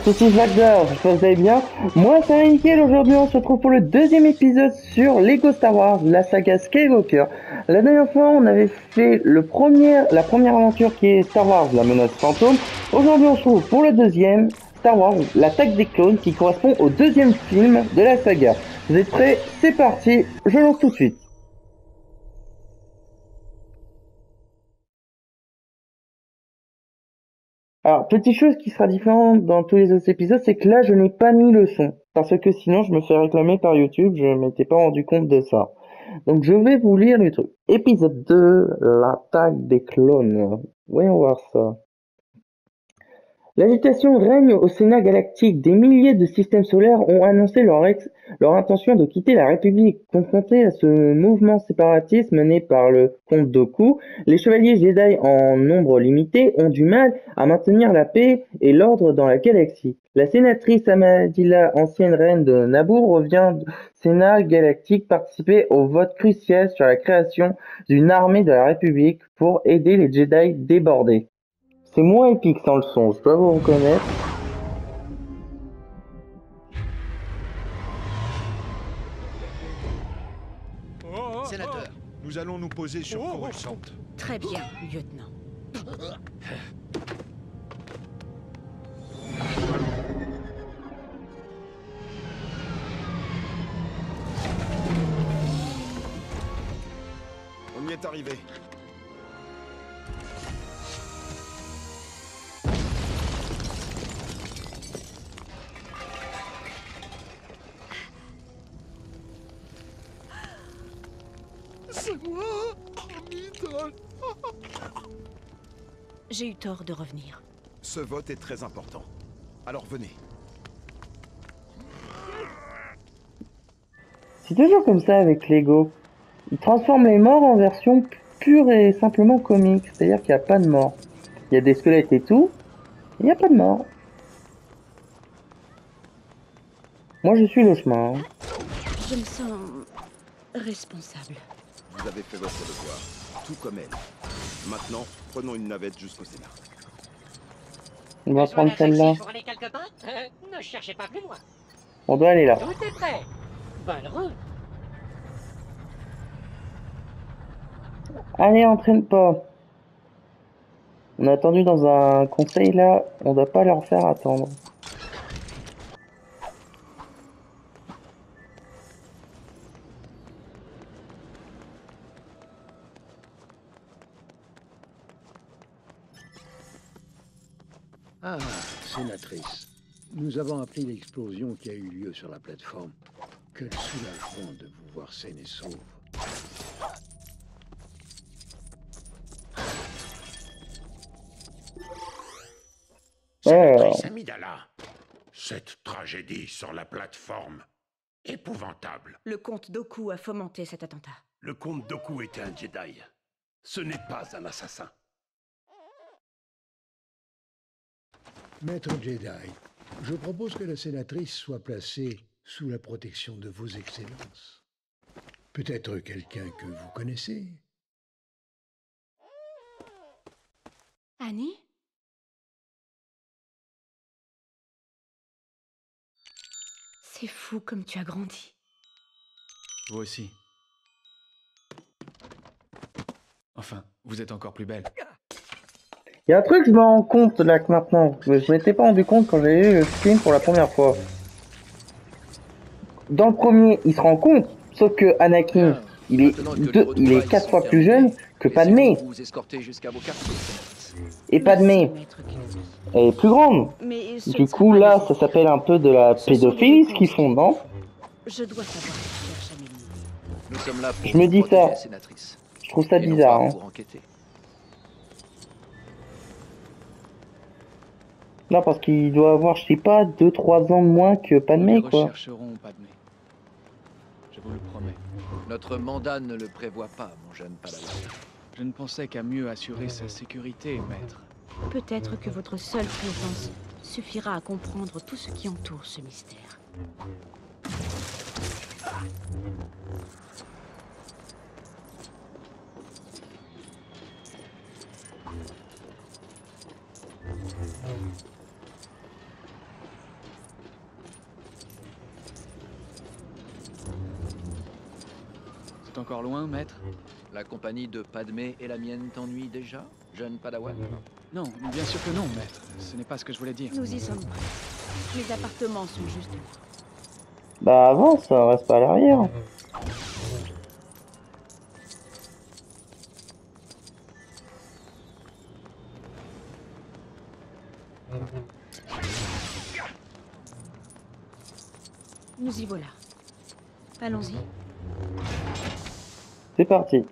ceci Blackbird, j'espère que vous allez bien. Moi ça va nickel, aujourd'hui on se retrouve pour le deuxième épisode sur Lego Star Wars, la saga Skywalker. La dernière fois on avait fait la première aventure qui est Star Wars, la menace fantôme. Aujourd'hui on se retrouve pour le deuxième, Star Wars, l'attaque des clones, qui correspond au deuxième film de la saga. Vous êtes prêts? C'est parti, je lance tout de suite. Alors, petite chose qui sera différente dans tous les autres épisodes, c'est que là, je n'ai pas mis le son. Parce que sinon, je me fais réclamer par YouTube, je m'étais pas rendu compte de ça. Donc, je vais vous lire le truc. Épisode 2, l'attaque des clones. Voyons voir ça. L'agitation règne au Sénat galactique. Des milliers de systèmes solaires ont annoncé leur intention de quitter la République. Confrontés à ce mouvement séparatiste mené par le comte Dooku, les chevaliers Jedi en nombre limité ont du mal à maintenir la paix et l'ordre dans la galaxie. La sénatrice Amadilla, ancienne reine de Naboo, revient du Sénat galactique participer au vote crucial sur la création d'une armée de la République pour aider les Jedi débordés. C'est moins épique sans le son, je dois vous reconnaître. Sénateur, nous allons nous poser sur Coruscant. Très bien, lieutenant. On y est arrivé. C'est moi, Amidon. J'ai eu tort de revenir. Ce vote est très important. Alors venez. C'est toujours comme ça avec Lego. Ils transforment les morts en version pure et simplement comique, c'est-à-dire qu'il n'y a pas de mort. Il y a des squelettes et tout, il n'y a pas de mort. Moi je suis le chemin. Je me sens responsable. Vous avez fait votre devoir, tout comme elle. Maintenant, prenons une navette jusqu'au Sénat. On va prendre celle-là. Pour aller quelque part, ne cherchez pas plus loin. On doit aller là. Tout est prêt. Bonne route. Allez, entraîne pas. On a attendu dans un conseil là, on doit pas leur faire attendre. Ah, sénatrice. Nous avons appris l'explosion qui a eu lieu sur la plateforme. Quel soulagement de vous voir saine et sauve. Sénatrice Amidala, cette tragédie sur la plateforme, épouvantable. Le comte Dooku a fomenté cet attentat. Le comte Dooku était un Jedi. Ce n'est pas un assassin. Maître Jedi, je propose que la sénatrice soit placée sous la protection de vos excellences. Peut-être quelqu'un que vous connaissez. Annie? C'est fou comme tu as grandi. Vous aussi. Enfin, vous êtes encore plus belle. Il y a un truc, je me rends compte là que maintenant. Je m'étais pas rendu compte quand j'ai vu le film pour la première fois. Dans le premier, il se rend compte, sauf que Anakin, il est 4 fois plus jeune que Padmé. Et Padmé, elle est plus grande. Mais ce Du ne coup, sera pas là, les ça s'appelle un peu de la pédophilie, ce qu'ils font, non? Je dois savoir ce que cherche Amélie. Nous sommes là pour Je me dis protéger ça. la sénatrice. Je trouve ça Et non bizarre, pas hein. pour enquêter. Non, parce qu'il doit avoir, je sais pas, 2-3 ans de moins que Padmé, Nous les quoi. rechercherons, Padmé. Je vous le promets. Notre mandat ne le prévoit pas, mon jeune padawan. Je ne pensais qu'à mieux assurer sa sécurité, maître. Peut-être que votre seule présence suffira à comprendre tout ce qui entoure ce mystère. C'est encore loin, maître? La compagnie de Padmé et la mienne t'ennuie déjà, jeune Padawan? Non, bien sûr que non, maître. Ce n'est pas ce que je voulais dire. Nous y sommes prêts. Les appartements sont juste là. Bah avance, reste pas à l'arrière. Nous y voilà. Allons-y. C'est parti.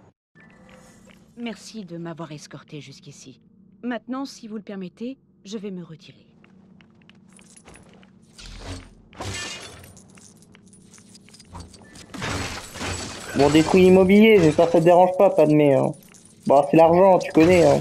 Merci de m'avoir escorté jusqu'ici. Maintenant, si vous le permettez, je vais me retirer. Bon, des coups immobiliers, j'espère que ça te dérange pas, Padmé. Hein. Bon, c'est l'argent, tu connais. Hein.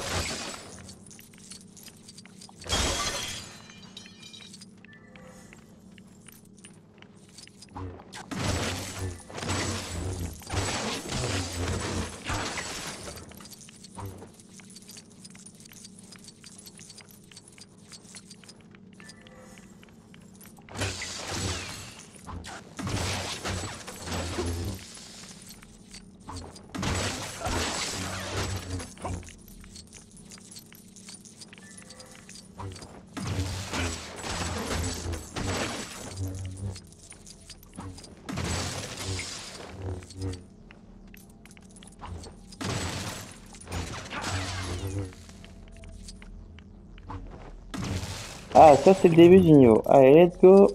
Ah, ça c'est le début du niveau. Allez, let's go.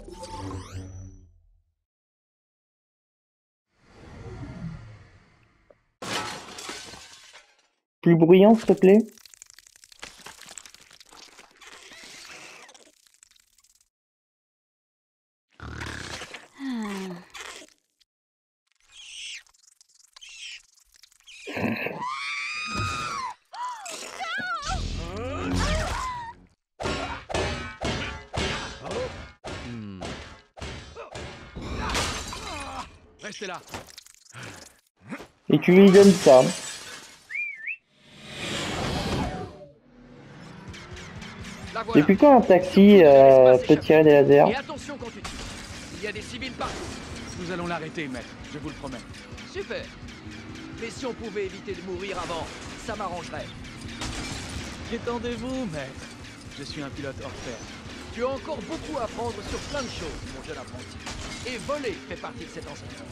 Plus bruyant, s'il te plaît. Restez là. Et tu lui donnes ça. La voilà. Depuis quand un taxi peut tirer des lasers? Et attention quand tu tires. Il y a des civils partout. Nous allons l'arrêter, maître. Je vous le promets. Super. Mais si on pouvait éviter de mourir avant, ça m'arrangerait. Détendez-vous, maître. Je suis un pilote hors pair. Tu as encore beaucoup à apprendre sur plein de choses, mon jeune apprenti. Et voler fait partie de cet enseignement.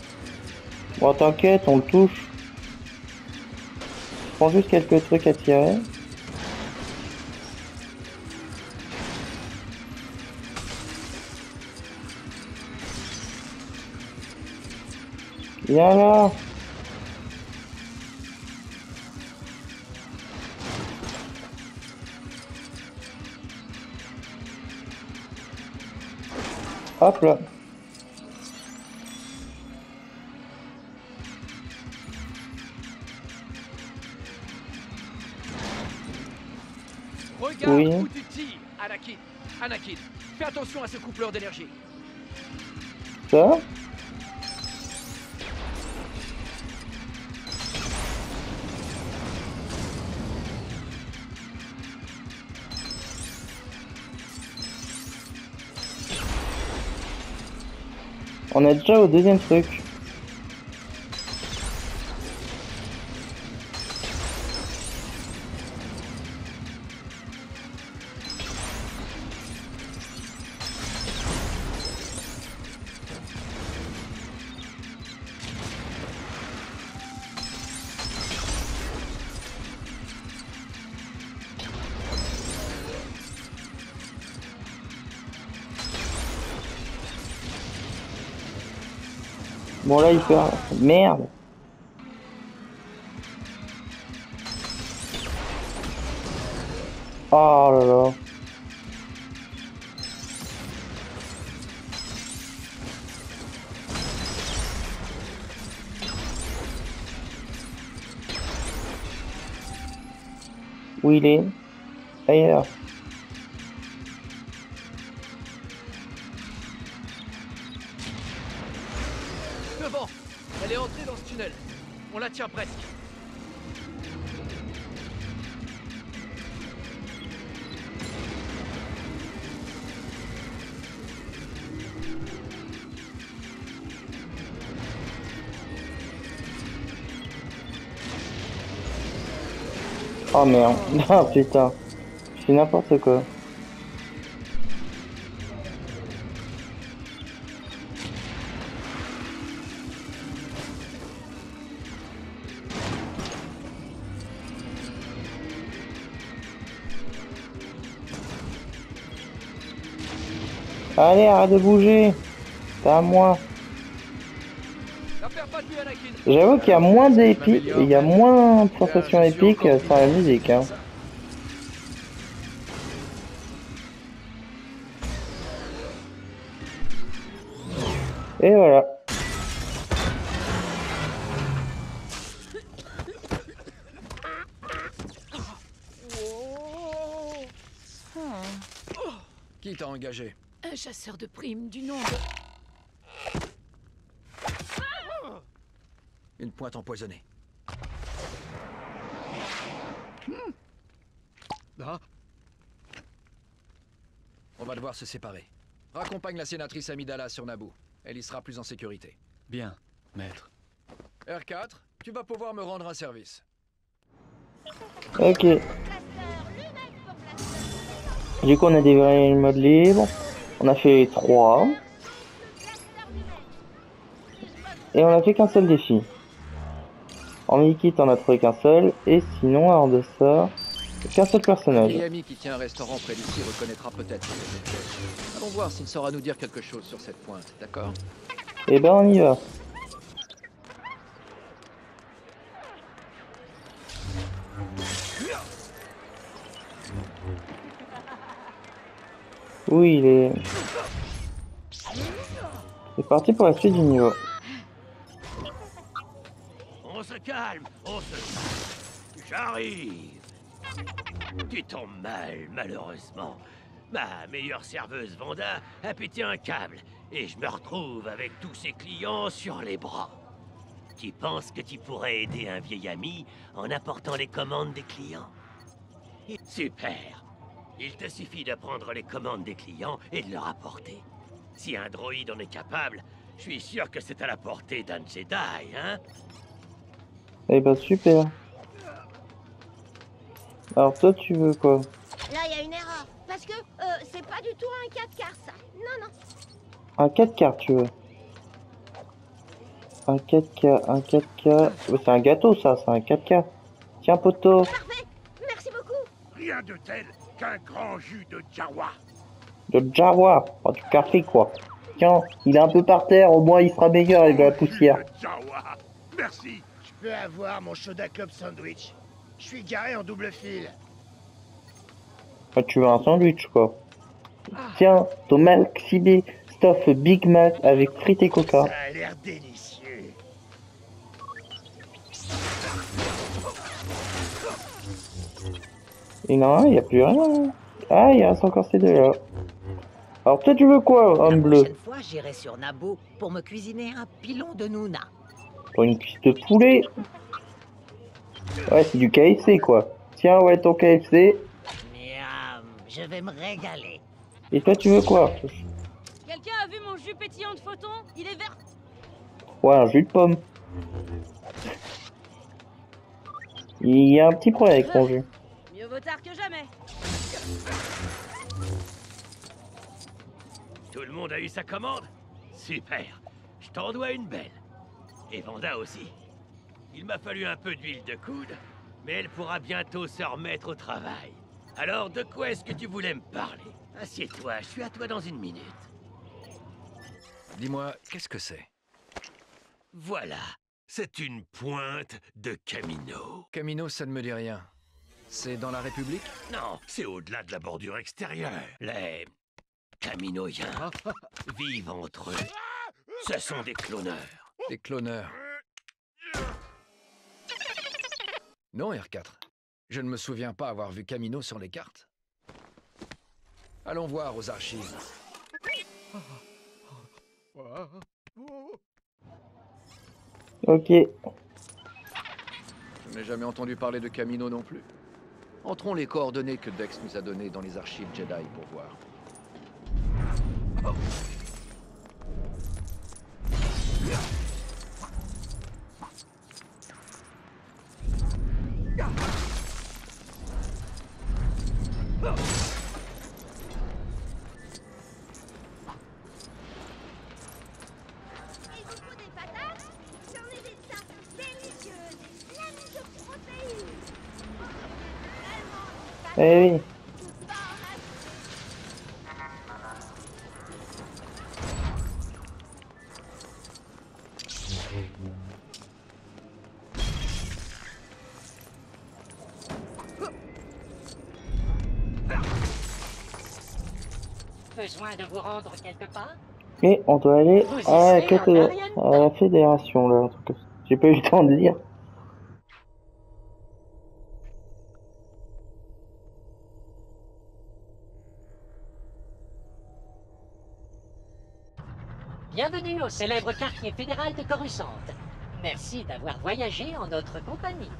Bon, t'inquiète, on le touche. Je prends juste quelques trucs à tirer. Viens là. Hop là. Regarde Oui. où tu tires, Anakin. Anakin, fais attention à ce coupleur d'énergie. Ça. On est déjà au deuxième truc. Bon là il peut... Merde. Oh là là. Où il est? Ailleurs. Devant. Elle est entrée dans ce tunnel. On la tient presque. Oh merde. Ah putain. Je fais n'importe quoi. Allez, arrête de bouger. C'est à moi. La perds pas de vue, Anakin. J'avoue qu'il y a moins d'épiques, il y a moins de sensations épiques sans la musique, hein. Et voilà. Qui t'a engagé? Un chasseur de primes du nom de... Une pointe empoisonnée. Ah. On va devoir se séparer. Raccompagne la sénatrice Amidala sur Naboo. Elle y sera plus en sécurité. Bien, maître. R4, tu vas pouvoir me rendre un service. Ok. Du coup, on a déverrouillé le mode libre. On a fait 3. Et on a fait qu'un seul défi. En mini-kit, on a trouvé qu'un seul. Et sinon, hors de ça, qu'un seul personnage. Un ami qui tient un restaurant près d'ici reconnaîtra peut-être quelque chose. Allons voir s'il saura nous dire quelque chose sur cette pointe, d'accord? Et ben, on y va. Oui, il est... C'est parti pour la suite du niveau. On se calme, on se calme. J'arrive. Tu tombes mal, malheureusement. Ma meilleure serveuse Vanda a pété un câble et je me retrouve avec tous ses clients sur les bras. Tu penses que tu pourrais aider un vieil ami en apportant les commandes des clients? Super. Il te suffit de prendre les commandes des clients et de leur apporter. Si un droïde en est capable, je suis sûr que c'est à la portée d'un Jedi, hein? Eh ben, super. Alors, toi, tu veux quoi? Là, il y a une erreur. Parce que c'est pas du tout un 4 quarts, ça. Non, non. Un 4 quarts, tu veux? Un 4K, un 4K... C'est un gâteau, ça, c'est un 4K. Tiens, poteau. Parfait. Merci beaucoup. Rien de tel qu'un grand jus de Jawa. De Jawa. Oh, du café, quoi. Tiens, il est un peu par terre, au moins il sera meilleur avec de la poussière. De Jawa. Merci. Je peux avoir mon Soda Club Sandwich. Je suis garé en double fil. Ah, tu veux un sandwich, quoi. Tiens, ton Maxi Stuff Big Mac avec frites et coca. Ça a l'air délicieux. Et non, il n'y a plus rien. Ah, il reste encore ces deux-là. Alors toi, tu veux quoi, homme bleu? La prochaine fois, j'irai sur Naboo pour me cuisiner un pilon de Nouna. Pour une cuisse de poulet. Ouais, c'est du KFC, quoi. Tiens, ouais, ton KFC. Miam, je vais me régaler. Et toi, tu veux quoi? Quelqu'un a vu mon jus pétillant de photon? Il est vert. Ouais, un jus de pomme. Il y a un petit problème avec ton jus. Mieux vaut tard que jamais. Tout le monde a eu sa commande? Super. Je t'en dois une belle. Et Vanda aussi. Il m'a fallu un peu d'huile de coude, mais elle pourra bientôt se remettre au travail. Alors, de quoi est-ce que tu voulais me parler? Assieds-toi, je suis à toi dans une minute. Dis-moi, qu'est-ce que c'est? Voilà. C'est une pointe de Camino. Camino, ça ne me dit rien. C'est dans la République? Non, c'est au-delà de la bordure extérieure. Les Caminoïens vivent entre eux. Ce sont des cloneurs. Des cloneurs. Non, R4. Je ne me souviens pas avoir vu Camino sur les cartes. Allons voir aux archives. Ok. Je n'ai jamais entendu parler de Camino non plus. Entrons les coordonnées que Dex nous a données dans les archives Jedi pour voir. Eh oui. Besoin de vous rendre quelque part? Et on doit aller Vous y à la, serez en Ariane. à la fédération, là. Un truc comme ça. J'ai pas eu le temps de lire. Bienvenue au célèbre quartier fédéral de Coruscant. Merci d'avoir voyagé en notre compagnie.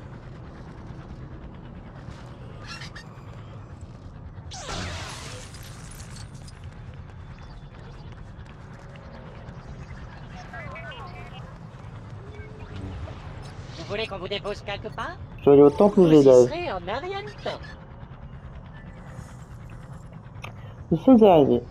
Vous voulez qu'on vous dépose quelque part? Je dois aller au temple Vous y Jedi. serez en Ariane. Nous sommes arrivés.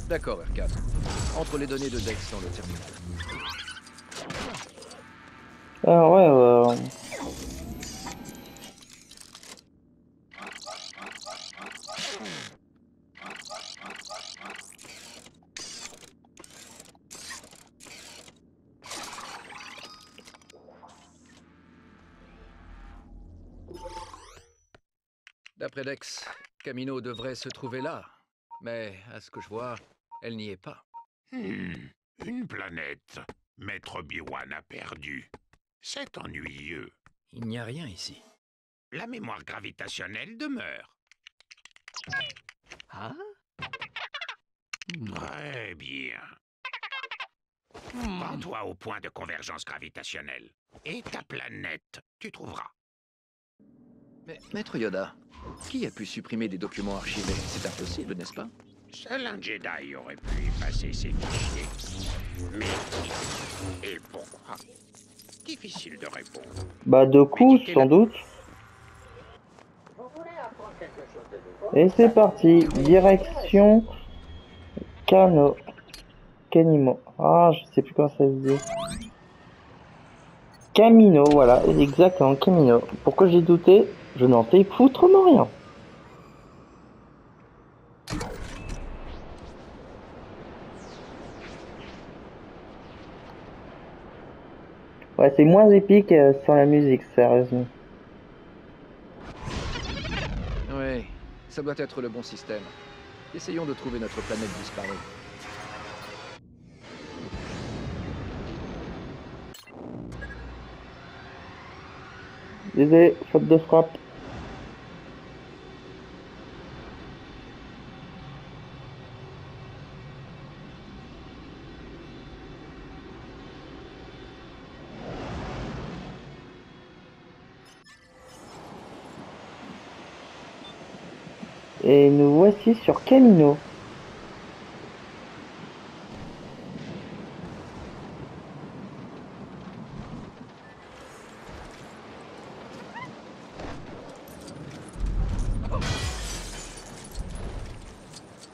D'accord, R4. Entre les données de Dex dans le terminal. Alors ouais, D'après Dex, Camino devrait se trouver là. Mais, à ce que je vois, elle n'y est pas. Une planète. Maître Obi-Wan a perdu. C'est ennuyeux. Il n'y a rien ici. La mémoire gravitationnelle demeure. Ah? Très bien. Rends-toi au point de convergence gravitationnelle. Et ta planète, tu trouveras. Mais, Maître Yoda, qui a pu supprimer des documents archivés? C'est impossible, n'est-ce pas? Seul un Jedi aurait pu effacer ces fichiers. Mais qui et pourquoi? Difficile de répondre. bah de coups, sans doute. Et c'est parti. Direction Canimo. Ah, je sais plus comment ça se dit. Camino, voilà, exactement, Camino. Pourquoi j'ai douté? Je n'en sais foutrement rien. Ouais, c'est moins épique sans la musique, sérieusement. Oui, ça doit être le bon système. Essayons de trouver notre planète disparue. Désolé, faute de frappe. Et nous voici sur Camino.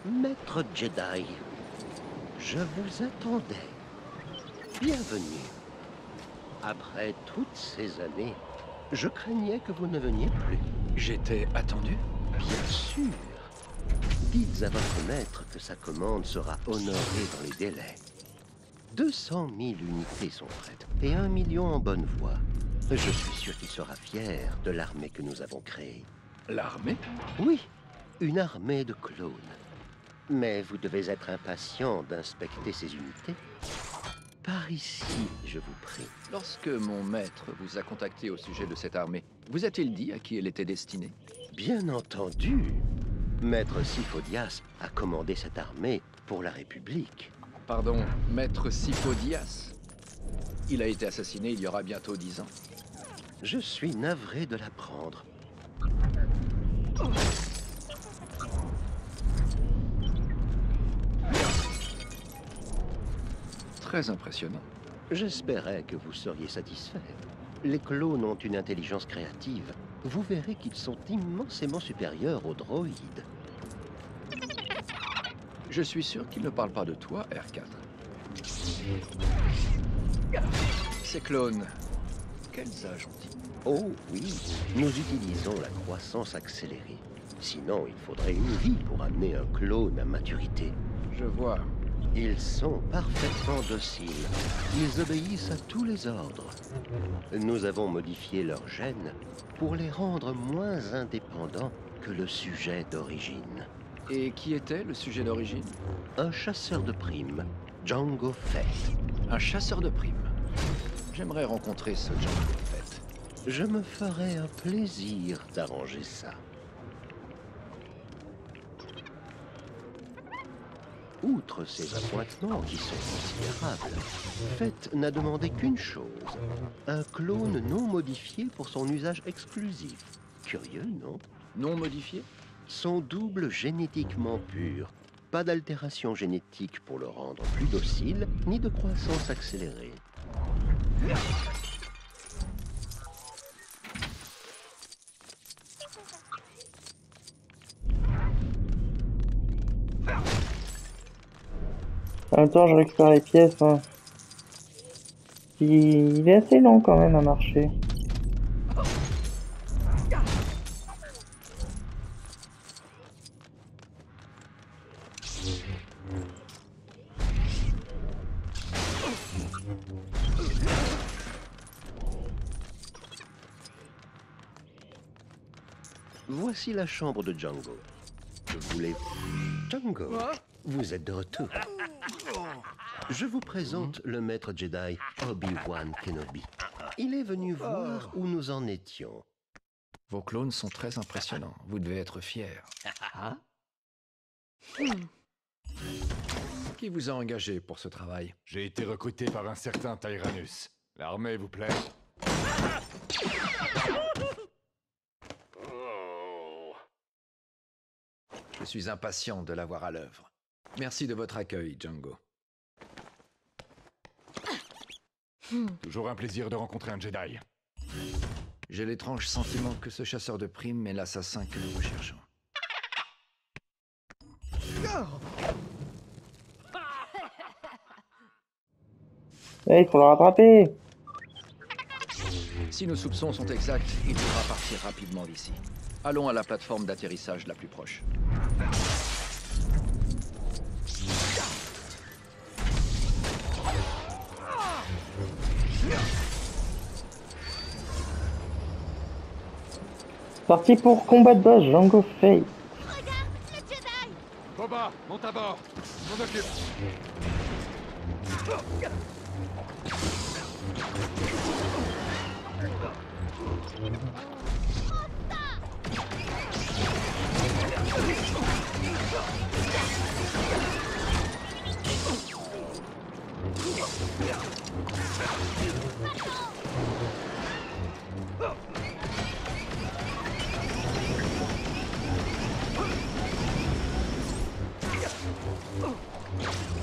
Maître Jedi, je vous attendais. Bienvenue. Après toutes ces années, je craignais que vous ne veniez plus. J'étais attendu? Bien sûr. Dites à votre maître que sa commande sera honorée dans les délais. 200 000 unités sont prêtes et 1 million en bonne voie. Je suis sûr qu'il sera fier de l'armée que nous avons créée. L'armée? Oui, une armée de clones. Mais vous devez être impatient d'inspecter ces unités. Par ici, je vous prie. Lorsque mon maître vous a contacté au sujet de cette armée, vous a-t-il dit à qui elle était destinée? Bien entendu. Maître Sifo-Dyas a commandé cette armée pour la République. Pardon, Maître Sifo-Dyas. Il a été assassiné il y aura bientôt 10 ans. Je suis navré de l'apprendre. Très impressionnant. J'espérais que vous seriez satisfait. Les clones ont une intelligence créative. Vous verrez qu'ils sont immensément supérieurs aux droïdes. Je suis sûr qu'il ne parle pas de toi, R4. Ces clones, quels âges ont-ils? Oh oui, nous utilisons la croissance accélérée. Sinon, il faudrait une vie pour amener un clone à maturité. Je vois. Ils sont parfaitement dociles. Ils obéissent à tous les ordres. Nous avons modifié leurs gènes pour les rendre moins indépendants que le sujet d'origine. Et qui était le sujet d'origine? Un chasseur de primes, Jango Fett. Un chasseur de primes. J'aimerais rencontrer ce Jango Fett. Je me ferais un plaisir d'arranger ça. Outre ces appointements qui sont considérables, Fett n'a demandé qu'une chose, un clone non modifié pour son usage exclusif. Curieux, non? Non modifié? Son double génétiquement pur. Pas d'altération génétique pour le rendre plus docile, ni de croissance accélérée. En même temps, je récupère les pièces. Hein. Il est assez lent quand même à marcher. Voici la chambre de Jango. Que voulez-vous? Jango, vous êtes de retour. Je vous présente le maître Jedi Obi-Wan Kenobi. Il est venu voir où nous en étions. Vos clones sont très impressionnants. Vous devez être fiers. Qui vous a engagé pour ce travail? J'ai été recruté par un certain Tyrannus. L'armée vous plaît? Je suis impatient de la voir à l'œuvre. Merci de votre accueil, Jango. Toujours un plaisir de rencontrer un Jedi. J'ai l'étrange sentiment que ce chasseur de primes est l'assassin que nous recherchons. Il faut le rattraper. Si nos soupçons sont exacts, il faudra partir rapidement d'ici. Allons à la plateforme d'atterrissage la plus proche. Parti pour combat de base, Jango Fett. Boba, monte à bord. Je m'en occupe.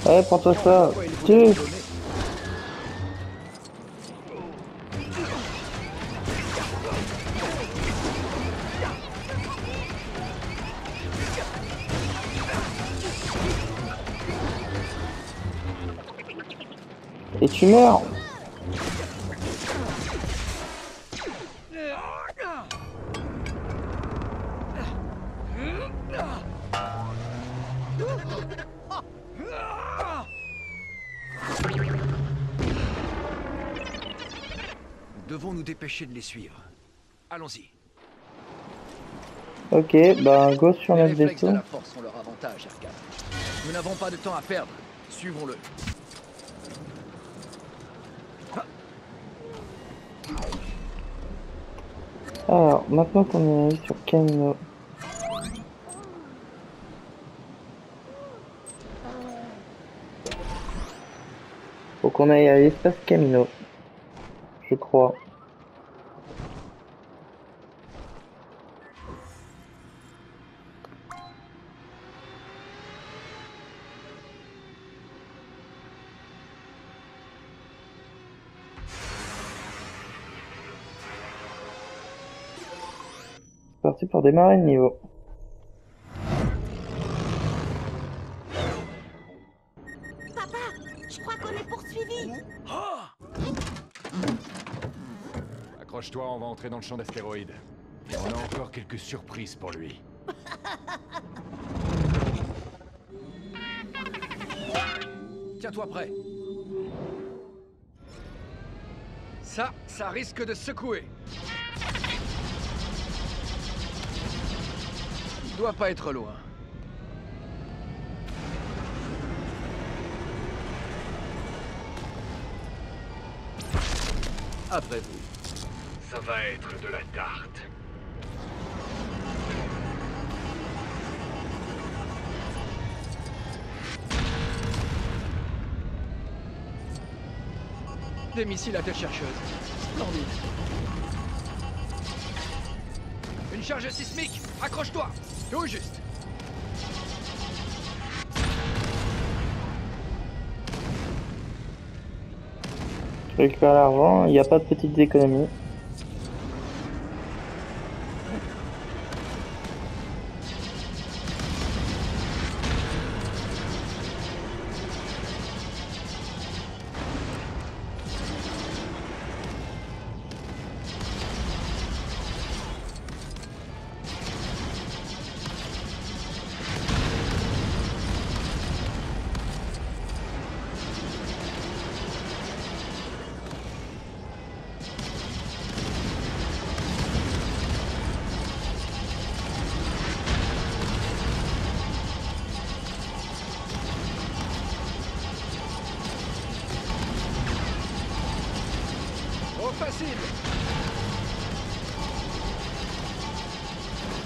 Ouais, prends-toi ça. Tue. Et tu meurs. Nous devons nous dépêcher de les suivre. Allons-y. Ok, bah go sur Les notre réflexes de vaisseau. la force ont leur avantage, Arcade. Nous n'avons pas de temps à perdre. Suivons-le. Alors, maintenant qu'on est sur Kamino. qu'on aille à l'espace Camino. Je crois. C'est parti pour démarrer le niveau. Papa, je crois qu'on est poursuivi. Accroche-toi, on va entrer dans le champ d'astéroïdes. Et on a encore quelques surprises pour lui. Tiens-toi prêt. Ça risque de secouer. Il doit pas être loin. Après vous. Ça va être de la tarte. Des missiles à tête chercheuse. Splendide. Une charge sismique. Accroche-toi. Tout juste. Je récupère l'argent, il n'y a pas de petites économies. Facile.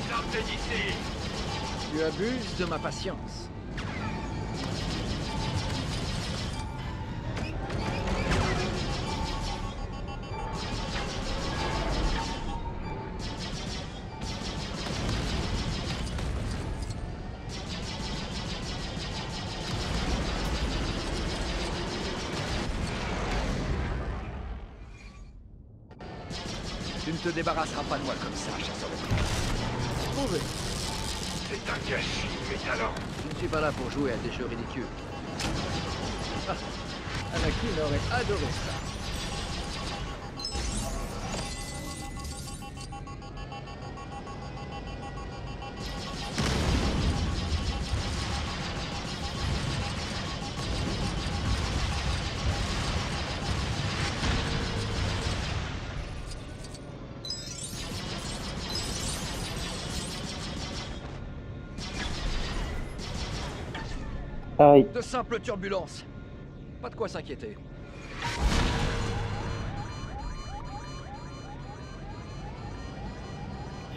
Sortez d'ici. Tu abuses de ma patience. Tu ne te débarrasseras pas de moi comme ça, chasseur de primes. Prouvé. C'est un gâchis, mes talents. Je ne suis pas là pour jouer à des jeux ridicules. Ah, Anakin aurait adoré ça. Aïe. De simples turbulences. Pas de quoi s'inquiéter.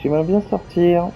J'aimerais bien sortir.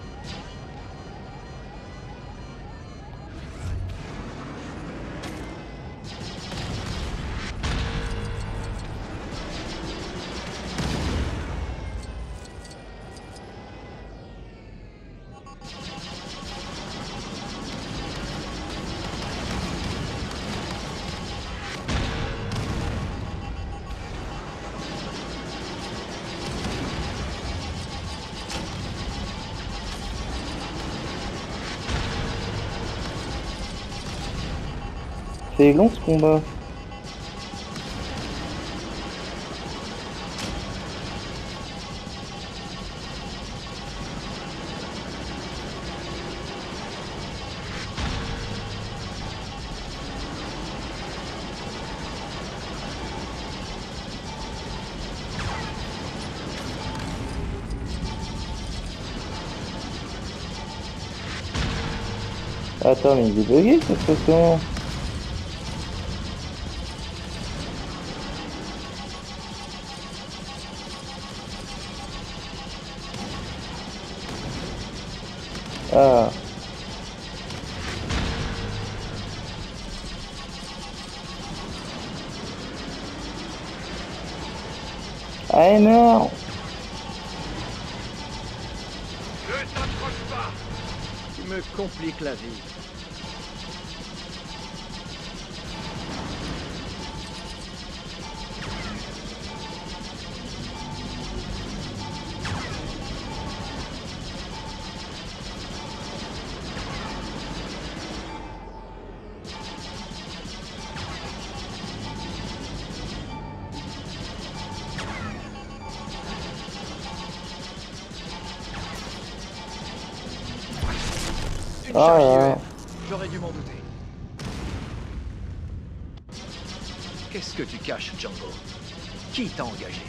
C'est long ce combat. Attends, mais il est bugué cette façon. Ah. Allez, meurs. Ne t'approche pas. Tu me compliques la vie. J'aurais dû m'en douter. Qu'est-ce que tu caches, Django? Qui t'a engagé?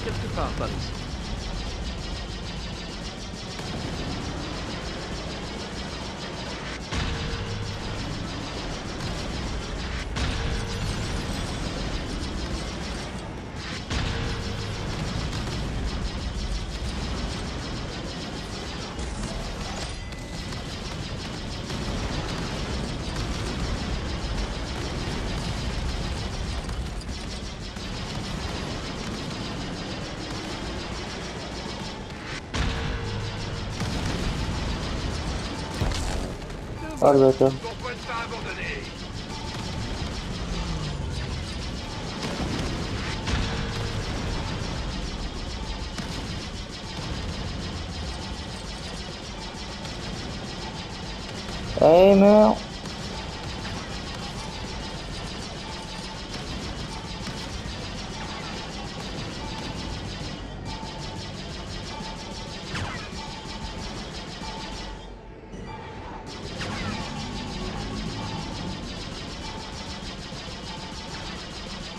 Quelque part par ici. Ah le bâtard. Pourquoi ne pas abandonner? Allez, meurs.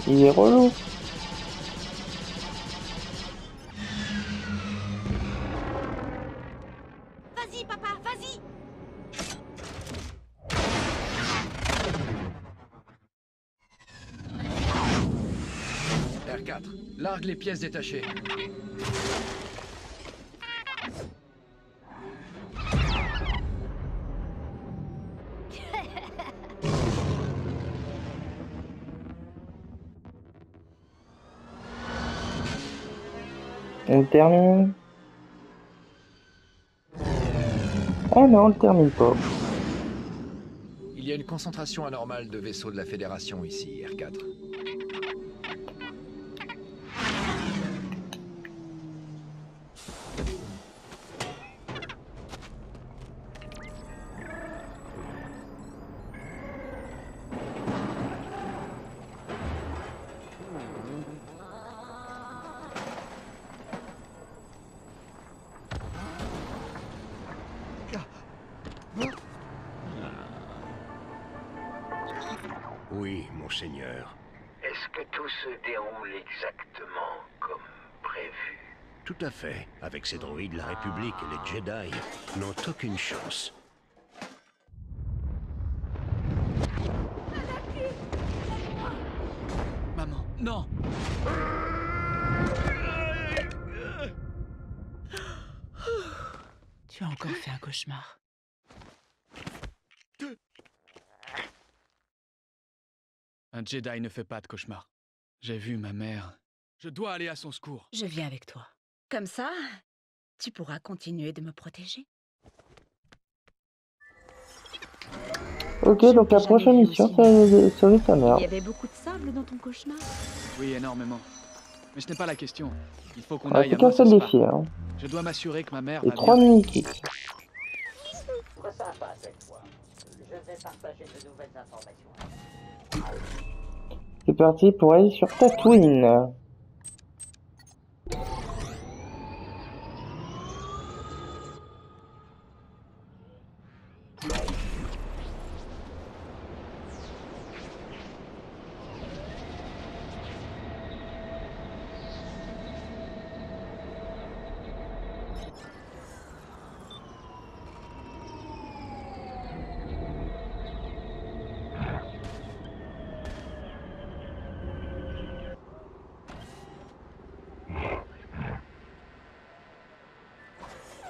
Il est relou. Vas-y, papa, vas-y. R4, largue les pièces détachées. On le termine. Ah non, on le termine pas. Il y a une concentration anormale de vaisseaux de la Fédération ici, R4. Oui, monseigneur. Est-ce que tout se déroule exactement comme prévu? Tout à fait. Avec ces droïdes, la République et les Jedi n'ont aucune chance. Maman, non! Tu as encore fait un cauchemar. Un Jedi ne fait pas de cauchemar. J'ai vu ma mère. Je dois aller à son secours. Je viens avec toi. Comme ça, tu pourras continuer de me protéger. Ok, donc la prochaine mission, c'est sauver ta mère. Il y avait beaucoup de sable dans ton cauchemar? Oui, énormément. Mais ce n'est pas la question. Il faut qu'on Ah, aille c'est à qu'un seul Mos défi, hein. Je dois m'assurer que ma mère Et va 3 bien. mini-kits. Trop sympa cette fois. Je vais partager de nouvelles informations. C'est parti pour aller sur Tatooine.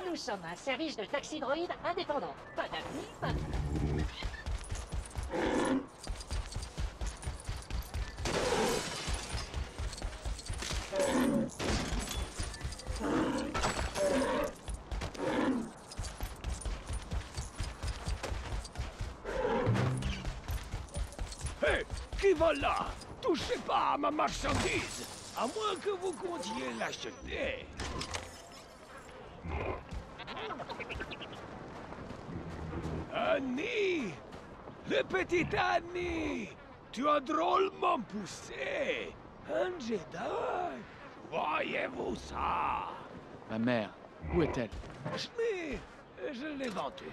Nous sommes un service de taxi droïde indépendant. Pas d'avenir, pas de... Voilà. Touchez pas à ma marchandise, à moins que vous comptiez l'acheter. Annie! Le petit Annie! Tu as drôlement poussé! Un Jedi! Voyez-vous ça? Ma mère, où est-elle? Je l'ai vendu,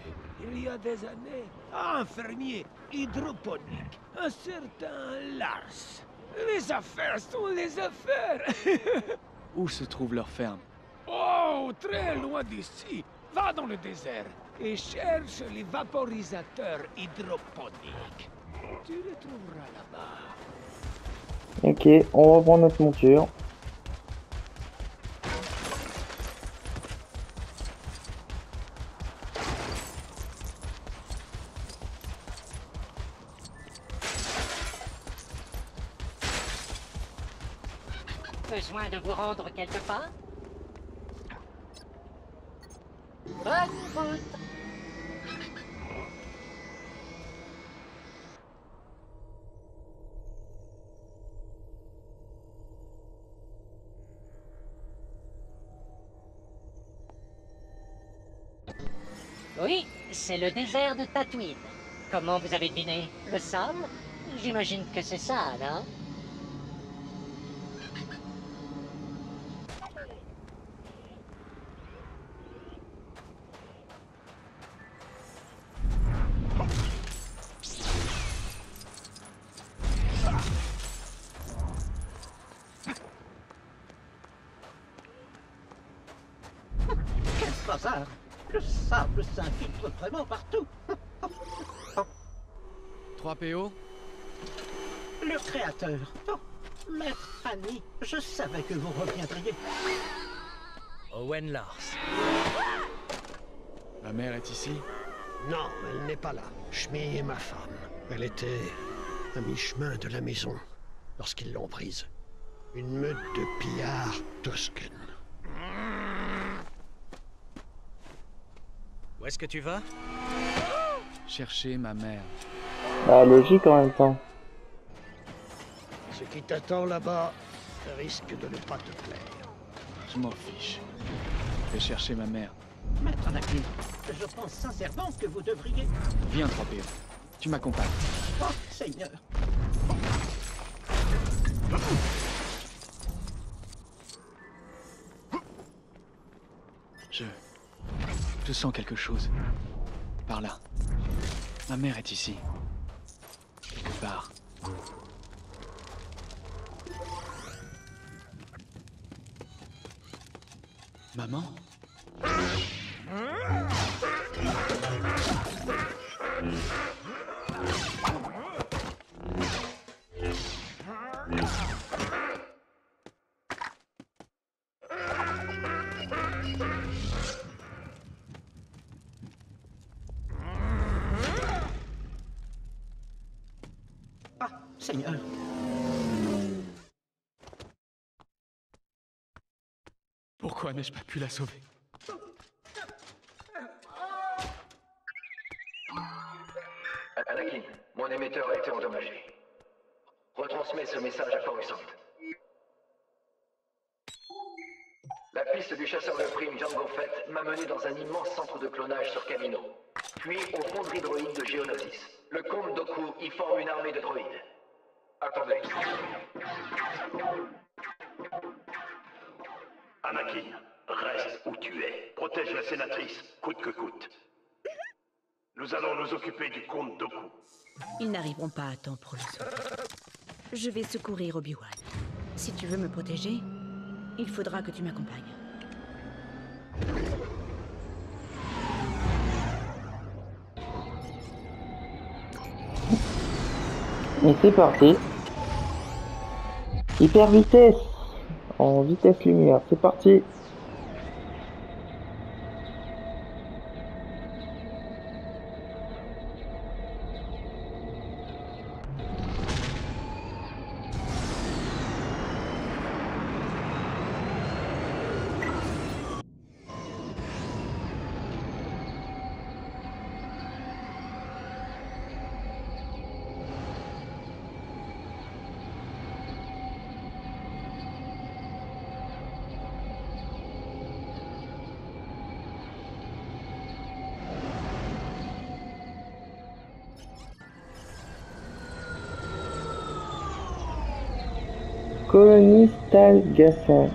il y a des années, à un fermier hydroponique, un certain Lars. Les affaires sont les affaires! Où se trouve leur ferme? Oh, très loin d'ici. Va dans le désert et cherche les vaporisateurs hydroponiques. Tu les trouveras là-bas. Ok, on reprend notre monture. Besoin de vous rendre quelque part? Bonne route! Oui, c'est le désert de Tatooine. Comment vous avez deviné? Le sable? J'imagine que c'est ça, non? Quel bazar! Le sable s'infiltre vraiment partout. 3 PO? Le créateur. Oh, Maître Annie, je savais que vous reviendriez. Owen Lars. Ma mère est ici? Non, elle n'est pas là. Shmi est ma femme. Elle était à mi-chemin de la maison lorsqu'ils l'ont prise. Une meute de pillards Tusken. Où est-ce que tu vas? Chercher ma mère. Bah, logique en même temps. Ce qui t'attend là-bas risque de ne pas te plaire. Je m'en fiche. Je vais chercher ma mère. Maître Anakin, je pense sincèrement que vous devriez... Viens, 3 PO. Tu m'accompagnes. Oh, Seigneur. Je sens quelque chose. Par là. Ma mère est ici. Quelque part. Maman? Ah, Seigneur. Pourquoi n'ai-je pas pu la sauver? Anakin, mon émetteur a été endommagé. Retransmets ce message à Coruscant. La piste du chasseur de primes Jango Fett m'a mené dans un immense centre de clonage sur Kamino. Puis au fonderie droïde de Geonosis. Le comte Dooku y forme une armée de droïdes. Attendez. Anakin, reste où tu es. Protège la sénatrice, coûte que coûte. Nous allons nous occuper du comte Dooku. Ils n'arriveront pas à temps pour le sauver. Je vais secourir Obi-Wan. Si tu veux me protéger, il faudra que tu m'accompagnes. Et c'est parti. Hyper vitesse. En vitesse lumière. C'est parti. Colonie Stalgassin.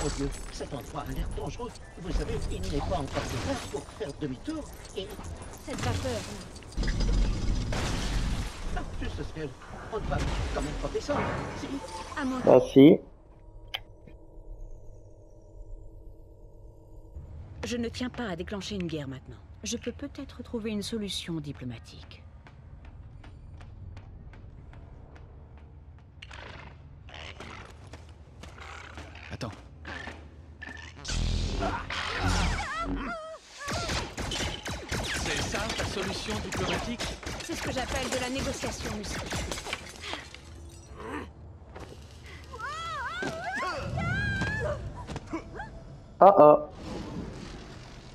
Oh Dieu, cet endroit a l'air dangereux. Vous savez, il n'est pas encore ouvert pour faire demi-tour et... Cette vapeur, Ah, juste ciel. On ne va quand même pas descendre. Si. à moins Ah si. Je ne tiens pas à déclencher une guerre maintenant. Je peux peut-être trouver une solution diplomatique. Attends. C'est ça, ta solution diplomatique? c'est ce que j'appelle de la négociation musclée. Ah ah.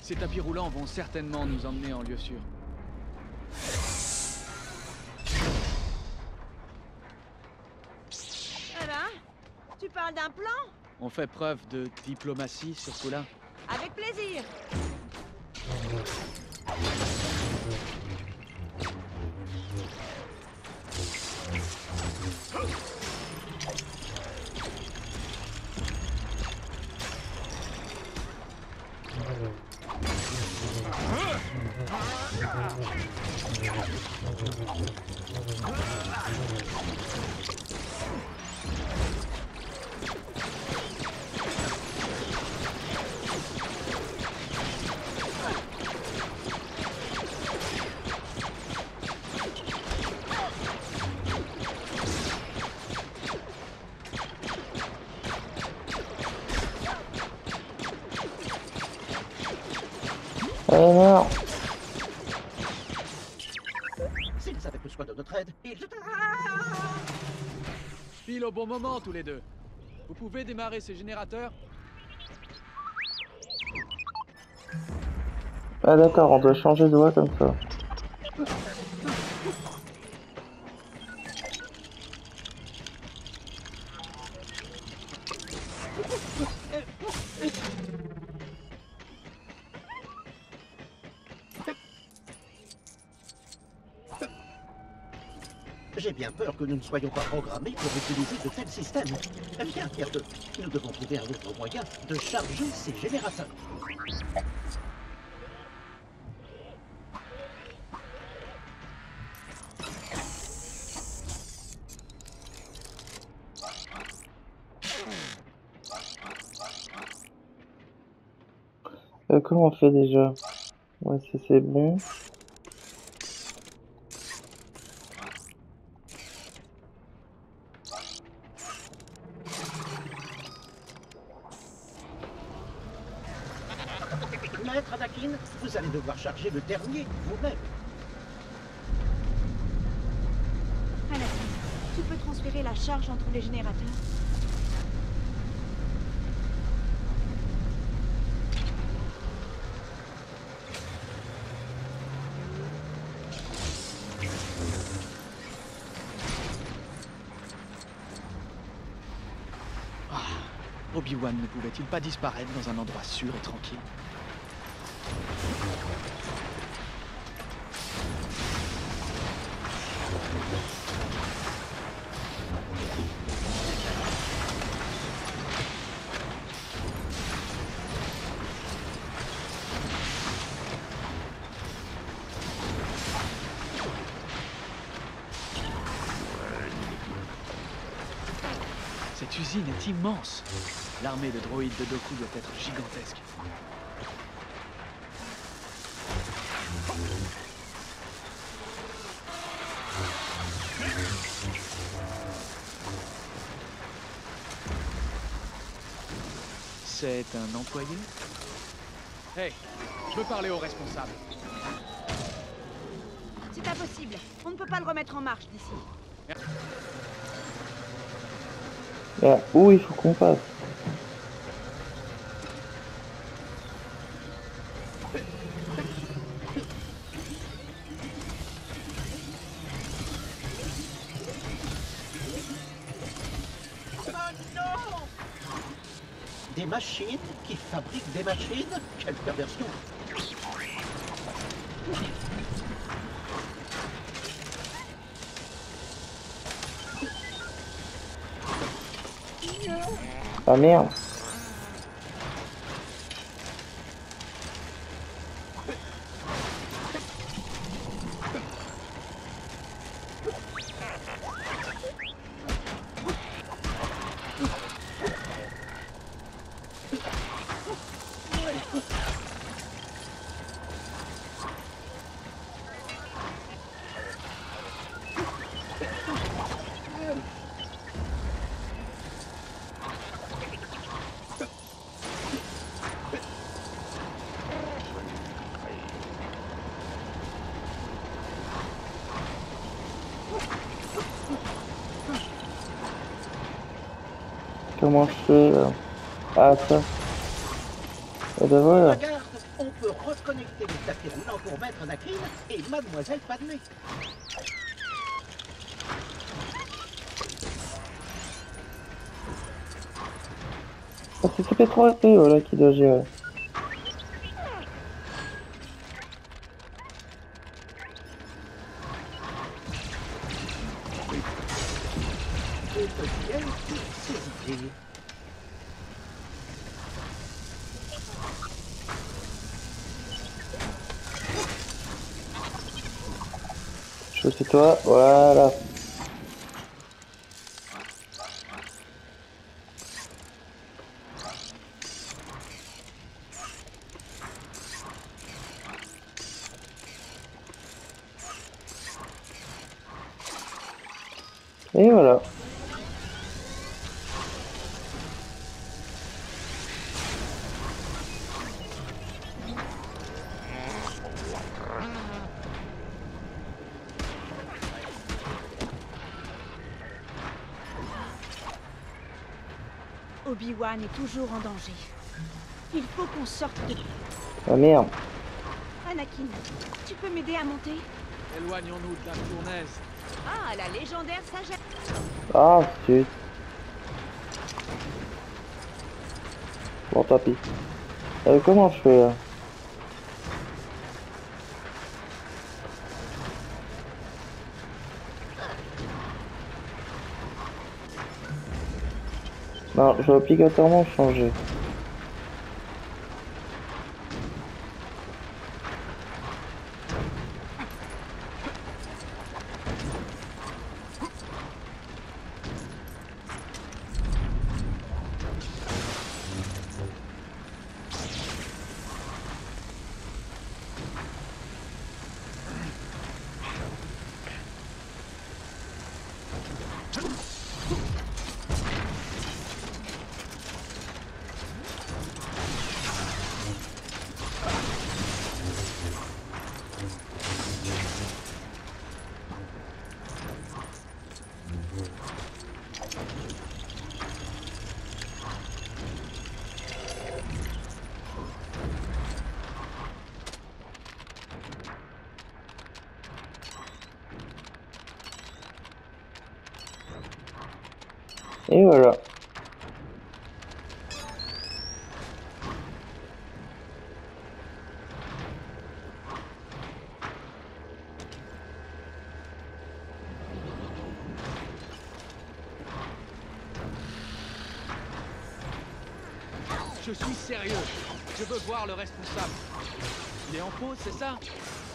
Ces tapis roulants vont certainement nous emmener en lieu sûr. Eh ben, tu parles d'un plan? On fait preuve de diplomatie sur ce coup-là. Avec plaisir. Alors. S'ils avaient besoin de notre aide, ils... Pile au bon moment, tous les deux. Vous pouvez démarrer ces générateurs? Ah d'accord, on doit changer de voie comme ça. J'ai bien peur que nous ne soyons pas programmés pour utiliser de tels systèmes. Viens, Pierre, nous devons trouver un autre moyen de charger ces générateurs. Comment on fait déjà? Ouais, c'est bon. Maître Anakin, vous allez devoir charger le dernier vous-même. Anakin, tu peux transférer la charge entre les générateurs? Obi-Wan ne pouvait-il pas disparaître dans un endroit sûr et tranquille? Cette usine est immense. L'armée de droïdes de Dooku doit être gigantesque. C'est un employé? Hey, je veux parler au responsable. C'est impossible. On ne peut pas le remettre en marche d'ici. Là, où il faut qu'on passe? Des machines qui fabriquent des machines? Quelle perversion! Ah merde. Comment je fais Ah ça. Et ben voilà. Regarde, on peut reconnecter les tapis roulants pour Maître Anakin et Mademoiselle Padmé. Ah, c'est CP3 voilà qui doit gérer. Et peut-être ses idées. Je sais toi, voilà. Et voilà. Obi-Wan est toujours en danger. Il faut qu'on sorte de... Ah merde. Anakin, tu peux m'aider à monter? Éloignons-nous de la fournaise. Ah, la légendaire sagesse. Ah zut. Bon tant pis. Comment je fais là? Non, je vais obligatoirement changer. Et voilà. Je suis sérieux. Je veux voir le responsable. Il est en pause, c'est ça?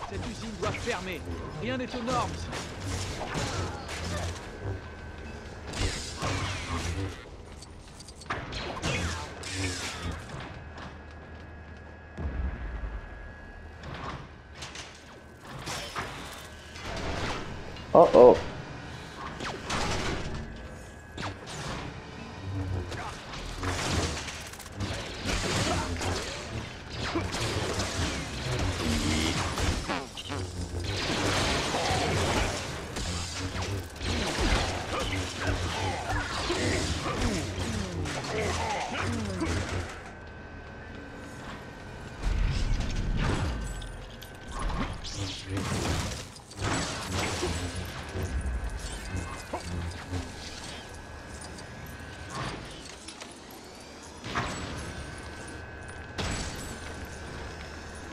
Cette usine doit fermer. Rien n'est aux normes. Oh oh.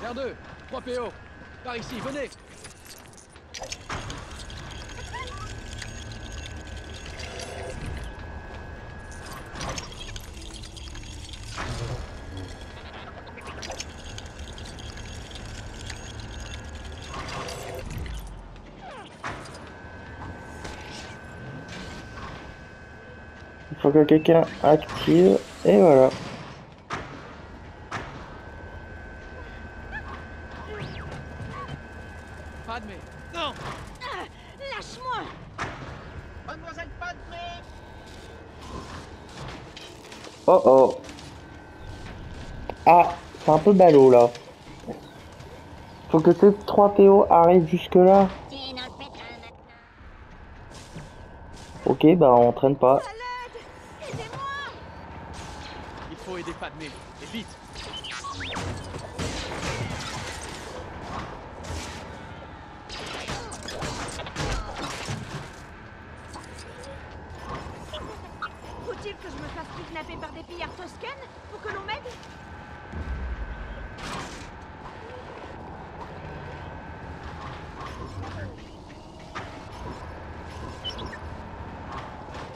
R2, 3 PO. Par ici, venez. Il faut que quelqu'un active, et voilà. Padmé, non. Lâche-moi. Mademoiselle Padmé. Oh oh. Ah, c'est un peu ballot là. Faut que ces 3 PO arrivent jusque là. Ok, bah on traîne pas. Il faut aider Padmé, et vite. Faut-il que je me fasse kidnapper par des pillards toscanes pour que l'on m'aide?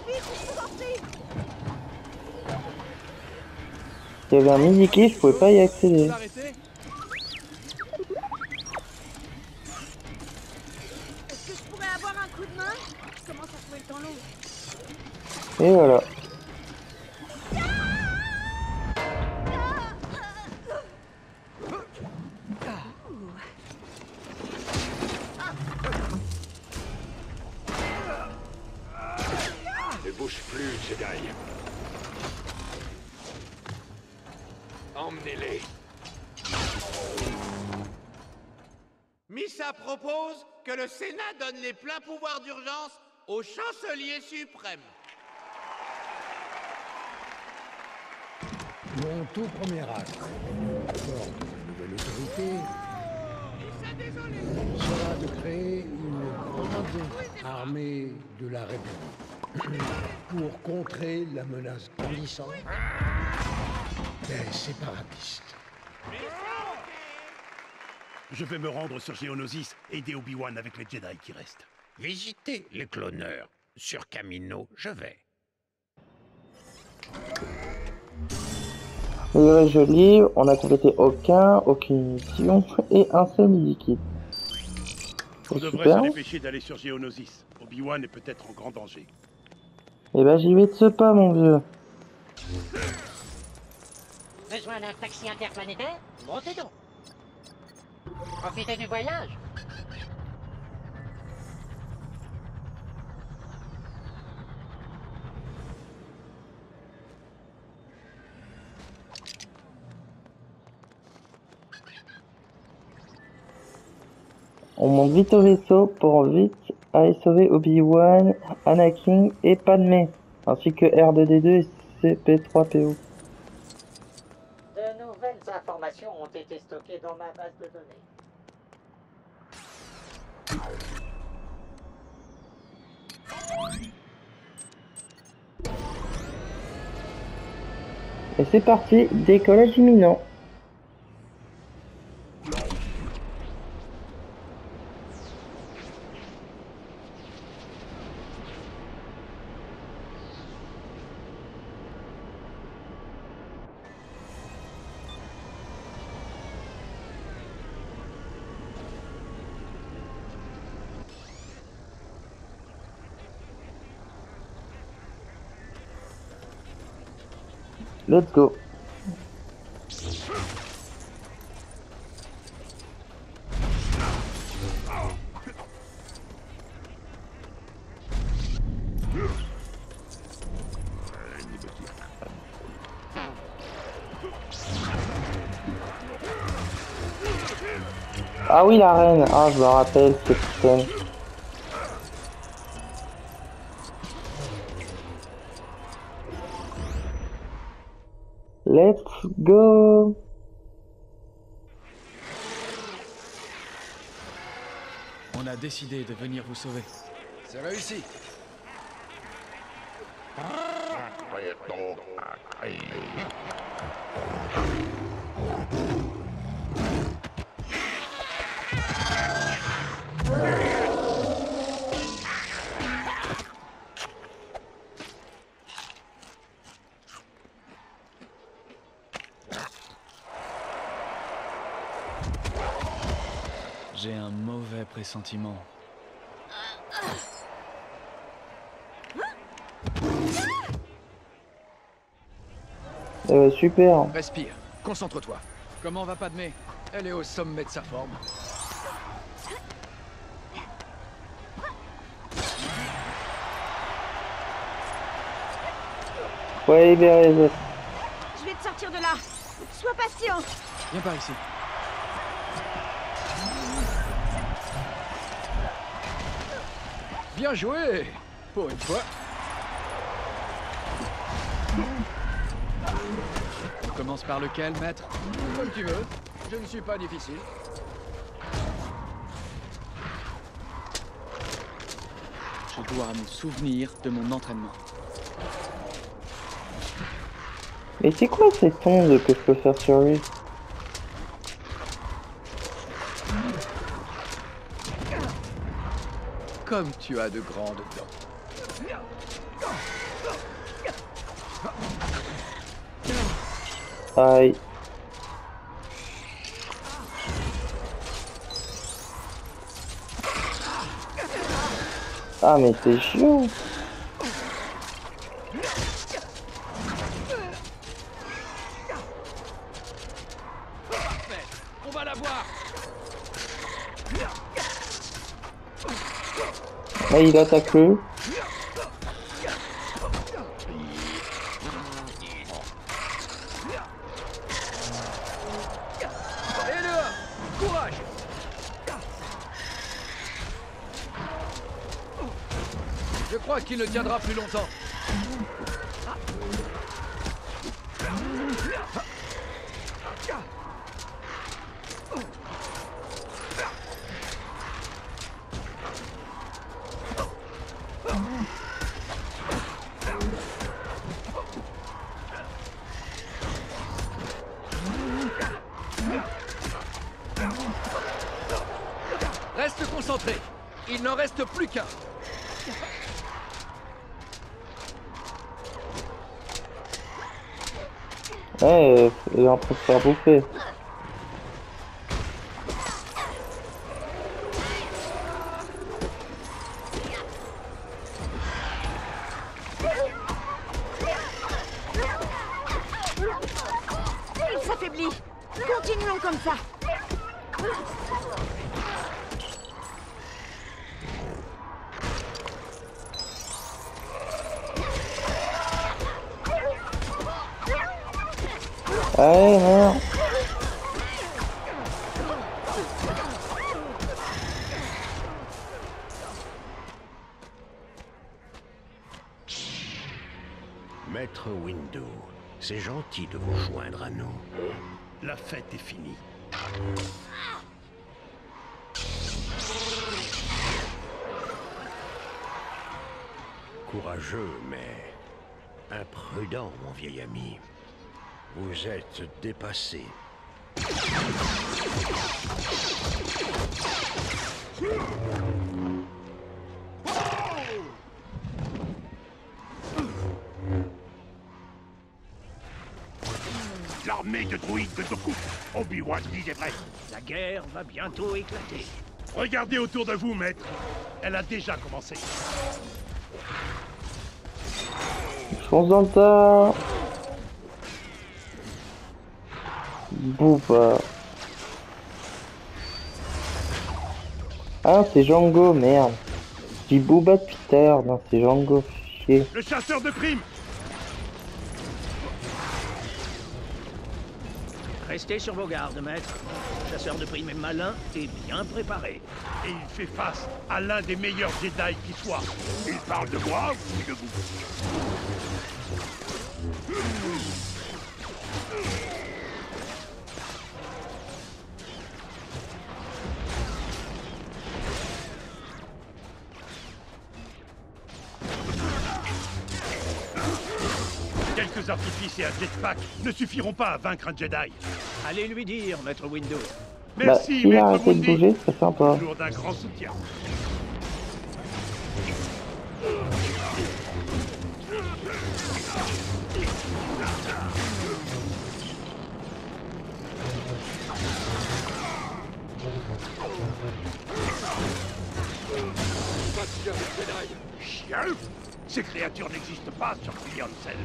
Vite, sortez! Il y avait un mini-key, je pouvais pas y accéder. Est-ce que je pourrais avoir un coup de main? Je commence à trouver le temps long. Et voilà. Ne bouge plus, Jedi. Emmenez-les. Missa propose que le Sénat donne les pleins pouvoirs d'urgence au chancelier suprême. Mon tout premier acte, fort de ma nouvelle autorité, sera de créer une grande armée de la République pour contrer la menace grandissante des séparatistes. Je vais me rendre sur Geonosis et aider Obi-Wan avec les Jedi qui restent. Visitez les cloneurs. Sur Kamino, je vais. Je lis, on a complété aucune mission et un seul midi-kit. On devrait Super. se dépêcher d'aller sur Geonosis. Obi-Wan est peut-être en grand danger. Et bah j'y vais de ce pas, mon vieux. Besoin d'un taxi interplanétaire? Montez donc. Profitez du voyage. On monte vite au vaisseau pour vite aller sauver Obi-Wan, Anakin et Padmé, ainsi que R2D2 et CP3PO. De nouvelles informations ont été stockées dans ma base de données. Et c'est parti, décollage imminent. Let's go. Ah oui, la reine. Ah, je me rappelle cette scène. Let's go. On a décidé de venir vous sauver. C'est réussi. J'ai un mauvais pressentiment. Super. Respire, concentre-toi. Comment va Padmé? Elle est au sommet de sa forme. Ouais, libérer les autres. Je vais te sortir de là. Sois patient. Viens par ici. Bien joué, pour une fois. On commence par lequel, maître? Comme tu veux, je ne suis pas difficile. Je dois me souvenir de mon entraînement. Mais c'est quoi cette onde que je peux faire sur lui? Comme tu as de grandes dents. Aïe. Ah mais c'est chiant. On va la voir. Là il attaque le. Et là, courage. Je crois qu'il ne tiendra plus longtemps. Reste concentré. Il n'en reste plus qu'un. Ouais, il est en train de se faire bouffer. Il s'affaiblit. Continuons comme ça. Allez, merde. Maître Windu, c'est gentil de vous joindre à nous. La fête est finie. Courageux, mais imprudent, mon vieil ami. Vous êtes dépassé. L'armée de droïdes de Doku. Obi-Wan disait vrai. La guerre va bientôt éclater. Regardez autour de vous, maître. Elle a déjà commencé. Je fonce dans le tas. Booba. Ah, c'est Django, merde. Je dis Booba depuis tout à l'heure. Non, c'est Django, chier. Le chasseur de primes. Restez sur vos gardes, maître. Le chasseur de primes est malin et bien préparé. Et il fait face à l'un des meilleurs Jedi qui soit. Il parle de moi ou de vous? Quelques artifices et un jetpack ne suffiront pas à vaincre un Jedi. Allez lui dire, maître Windu. Merci, s'il a maître arrêté de Mundi. bouger, c'est sympa. Toujours d'un grand soutien. Chien? Ces créatures n'existent pas sur Beyond Self.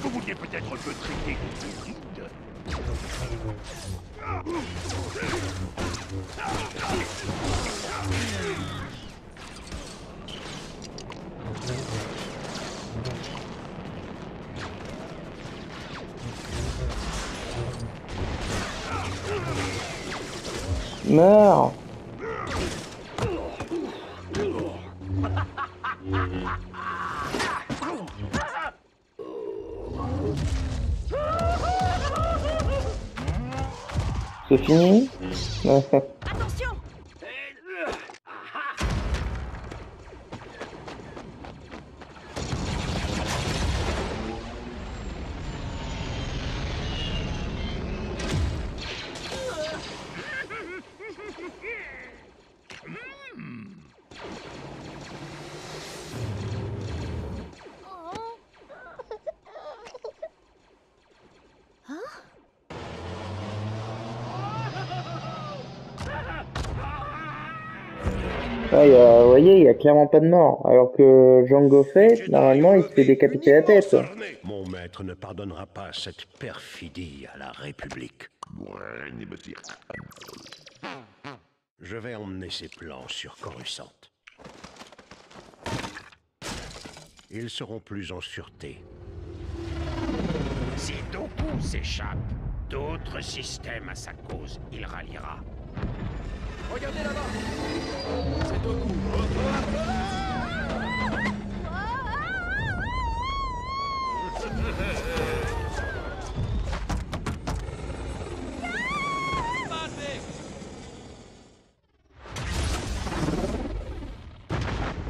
Vous vouliez peut-être me traiter de hybride? Meurs. C'est fini? Attention! Ah, vous voyez, il y a clairement pas de mort. Alors que Jango Fett, normalement, il se fait décapiter la tête. Mon maître ne pardonnera pas cette perfidie à la République. Je vais emmener ces plans sur Coruscant. Ils seront plus en sûreté. Si Dooku s'échappe, d'autres systèmes à sa cause, il ralliera. Regardez là-bas! C'est Dooku.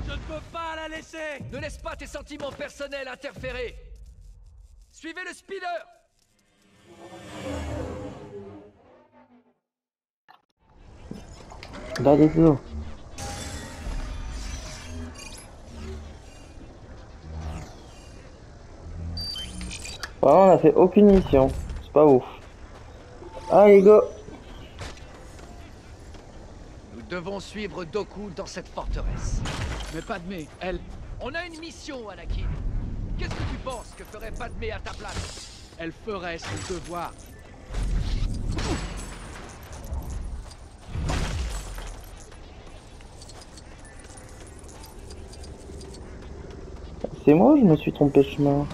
Je ne peux pas la laisser! Ne laisse pas tes sentiments personnels interférer. Suivez le speeder. Là, les deux. Vraiment, on a fait aucune mission. C'est pas ouf. Allez, go! Nous devons suivre Dooku dans cette forteresse. Mais Padmé, elle... On a une mission, Anakin. Qu'est-ce que tu penses que ferait Padmé à ta place? Elle ferait son devoir. C'est moi ou je me suis trompé de chemin?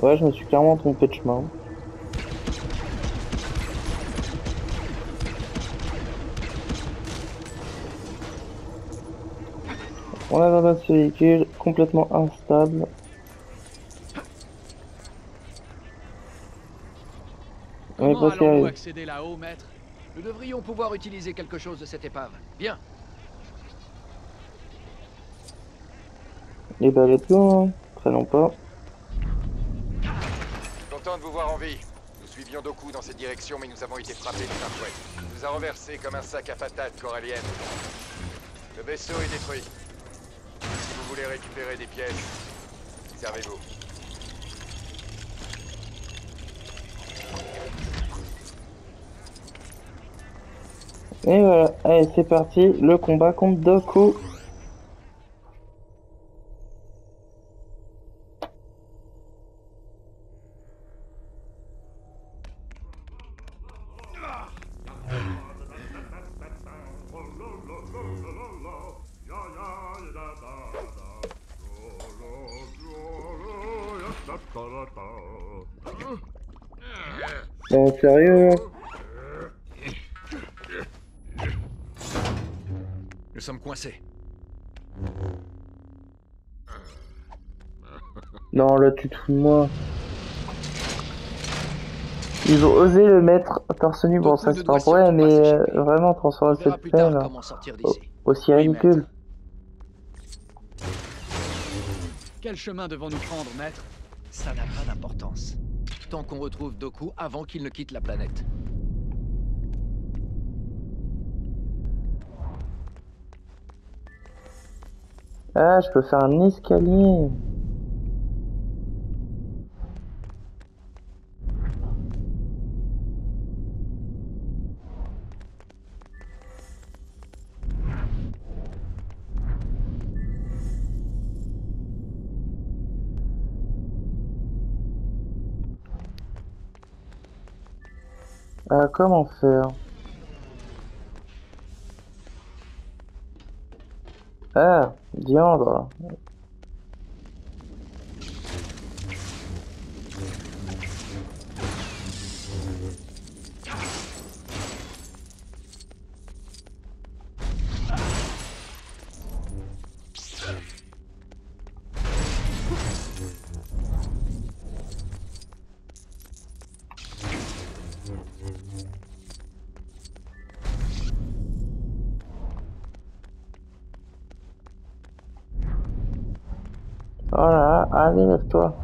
Ouais, je me suis clairement trompé de chemin. On a la base ce véhicule complètement instable. On est Comment presque allons-nous arrivé. accéder là-haut, maître? Nous devrions pouvoir utiliser quelque chose de cette épave. Bien. Et bah, let's go, hein. Traînons pas. Content de vous voir en vie. Nous suivions Dooku dans cette direction, mais nous avons été frappés de plein fouet. Il nous a renversés comme un sac à patates corallienne. Le vaisseau est détruit. Si vous voulez récupérer des pièces, servez-vous. Et voilà, allez, c'est parti, le combat contre Dooku. Non, sérieux? Nous sommes coincés. Non, là, tu te fous de moi. Ils ont osé le mettre torse nu. Bon, ça c'est un problème, mais vraiment transformer cette scène aussi ridicule. Quel chemin devons-nous prendre, maître? Ça n'a pas d'importance. Tant qu'on retrouve Dooku avant qu'il ne quitte la planète. Ah, je peux faire un escalier. Comment faire? Ah, diandre. Voilà, allez, lève-toi.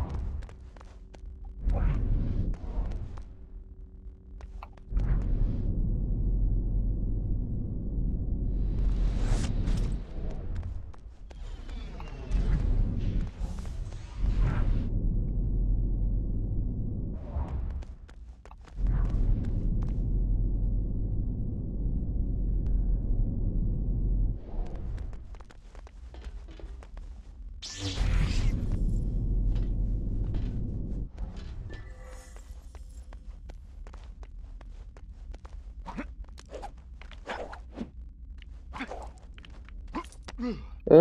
Et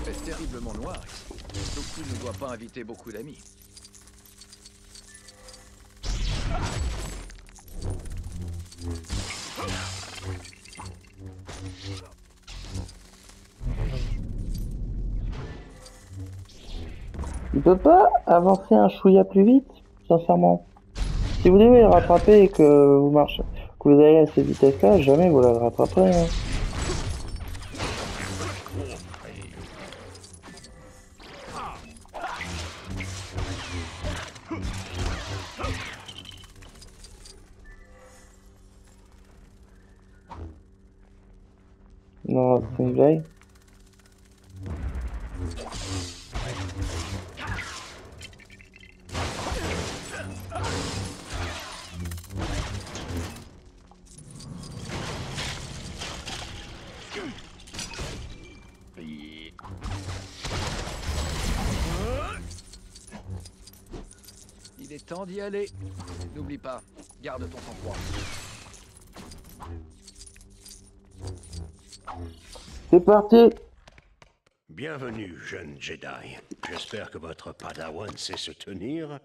C'est terriblement noir ici. Doku ne doit pas inviter beaucoup d'amis. il peut pas avancer un chouïa plus vite, sincèrement. Si vous devez le rattraper et que vous marchez, que vous allez à cette vitesse-là, jamais vous la rattraperez. Hein. Non, c'est une blague. Il est temps d'y aller. N'oublie pas, garde ton sang-froid. C'est parti. Bienvenue, jeune Jedi. J'espère que votre padawan sait se tenir.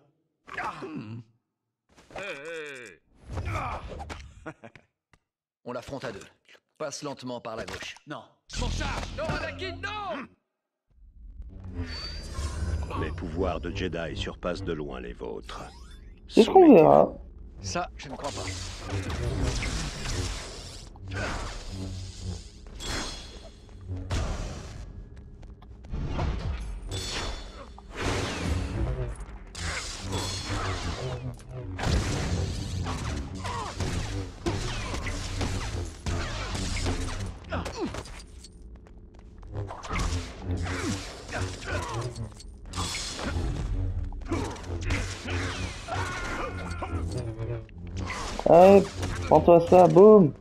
On l'affronte à deux. Passe lentement par la gauche. Non. Mon charge. Non, Anakin, non! Mes pouvoirs de Jedi surpassent de loin les vôtres. C'est ce qu'on verra. Ça, je ne crois pas. Allez, prends-toi ça, boum.